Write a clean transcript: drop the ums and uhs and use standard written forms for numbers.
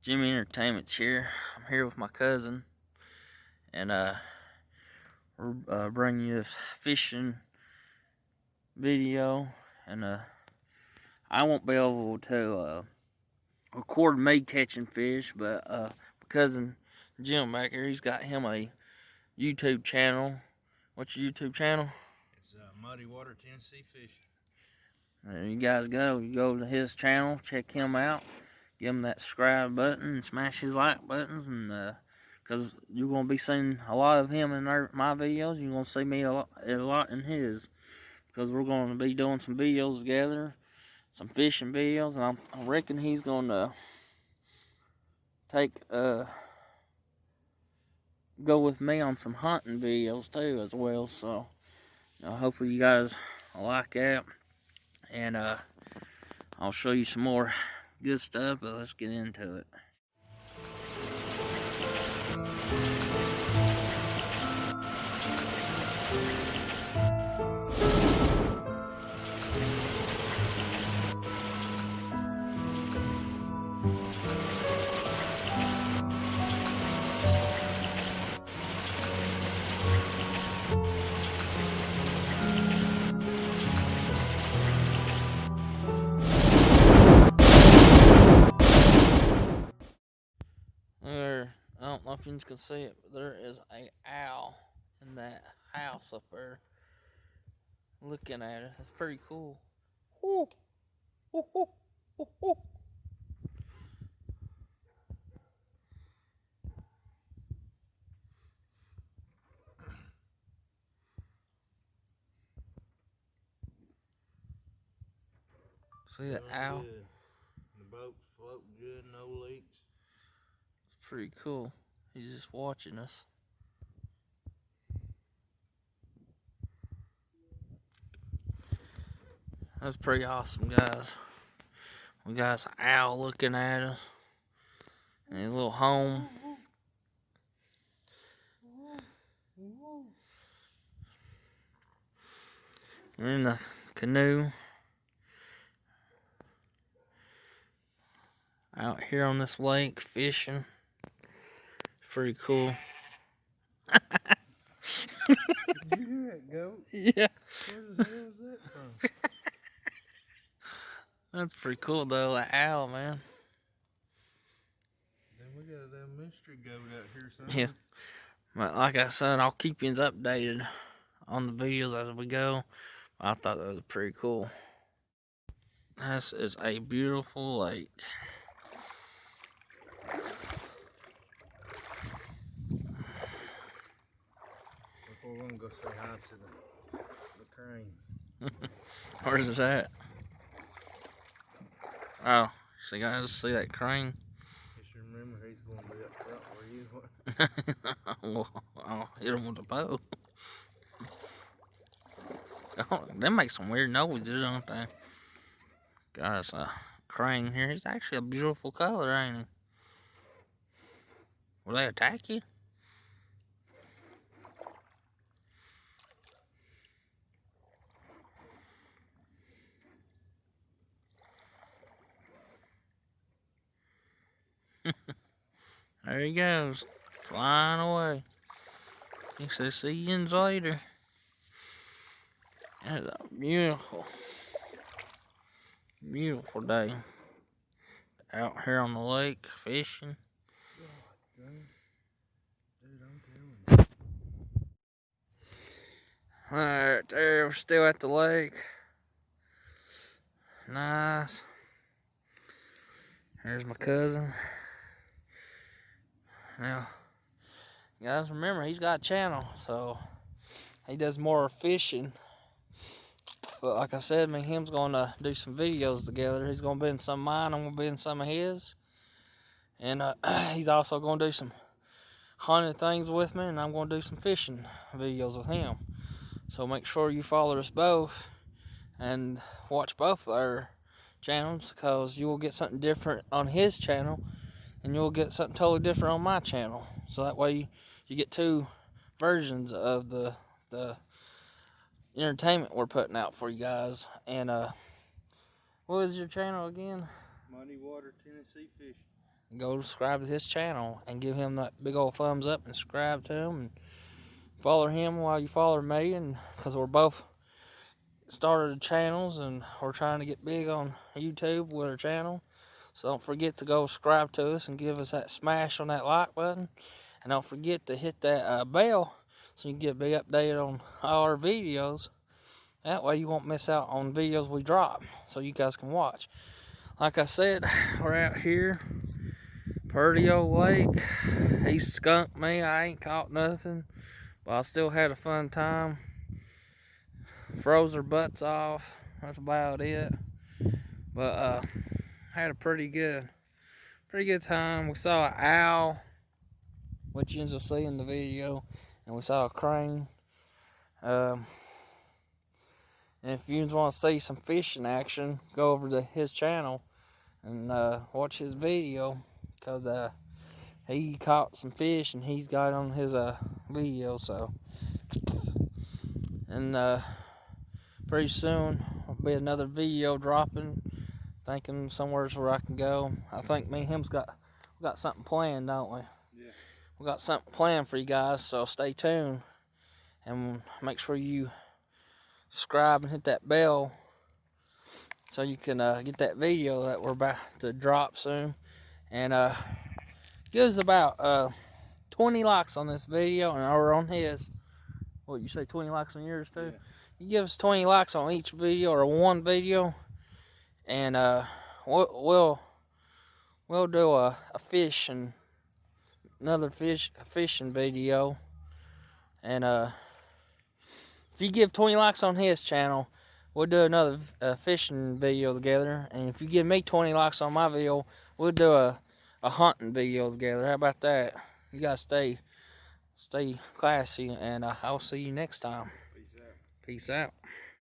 Jimmy Entertainment's here. I'm here with my cousin, and we're bringing you this fishing video. And I won't be able to record me catching fish, but my cousin Jim back here, he's got him a YouTube channel. What's your YouTube channel? It's Muddy Water Tennessee Fishing. There you guys go. You go to his channel, check him out, give him that subscribe button, and smash his like buttons, and because you're gonna be seeing a lot of him in my videos. You're gonna see me a lot in his, because we're gonna be doing some videos together, some fishing videos, and I reckon he's gonna take go with me on some hunting videos too as well. So hopefully you guys will like that. And I'll show you some more good stuff, but let's get into it. There, I don't know if you can see it, but there is an owl in that house up there looking at it. That's pretty cool. Ooh. Ooh, ooh, ooh, ooh. See the owl? Good. The boat's floating good, no leaks. It's pretty cool. He's just watching us. That's pretty awesome, guys. We got an owl looking at us in his little home. We're in the canoe out here on this lake fishing. Pretty cool. Did you hear that goat? Yeah. Where the hell was that from? That's pretty cool though, the owl, man. Then we got a damn mystery goat out here somewhere. Yeah. But like I said, I'll keep you updated on the videos as we go. I thought that was pretty cool. This is a beautiful lake. We're gonna go say hi to the crane. Where's it at? Oh, so you guys see that crane? Just remember, he's gonna be up front where you are. Well, I'll hit him with a bow. Oh, they make some weird noises, don't they? Got us a crane here. He's actually a beautiful color, ain't he? Will they attack you? There he goes, flying away. He says, see you later. That's a beautiful, beautiful day. Out here on the lake, fishing. God, dude, I'm telling you. Alright, there, we're still at the lake. Nice. There's my cousin. Now, guys, remember, he's got a channel, so he does more fishing. But like I said, me and him's gonna do some videos together. He's gonna be in some of mine, I'm gonna be in some of his. And he's also gonna do some hunting things with me, and I'm gonna do some fishing videos with him. So make sure you follow us both and watch both our channels, because you will get something different on his channel and you'll get something totally different on my channel. So that way you get two versions of the entertainment we're putting out for you guys. And what is your channel again? Muddy Water Tennessee Fishing. go subscribe to his channel and give him that big old thumbs up and subscribe to him and follow him while you follow me, and because we're both started channels and we're trying to get big on YouTube with our channel. So don't forget to go subscribe to us and give us that smash on that like button, and don't forget to hit that bell so you can get a big update on all our videos. That way you won't miss out on videos we drop, so you guys can watch. Like I said, we're out here, Purdy old lake. He skunked me. I ain't caught nothing, but I still had a fun time. Froze our butts off. That's about it. But had a pretty good time. We saw an owl, which you'll see in the video, and we saw a crane. And if you want to see some fishing action, go over to his channel and watch his video, because he caught some fish and he's got on his video. So, and pretty soon will be another video dropping. Thinking somewhere's where I can go. I think me and him's got something planned, don't we? Yeah. We got something planned for you guys, so stay tuned and make sure you subscribe and hit that bell so you can get that video that we're about to drop soon. And give us about 20 likes on this video or on his. What, you say 20 likes on yours too? Yeah. You give us 20 likes on each video or one video, and we'll do a fishing video. And if you give 20 likes on his channel, we'll do another fishing video together. And if you give me 20 likes on my video, we'll do a hunting video together. How about that? You guys stay classy, and I'll see you next time. Peace out. Peace out.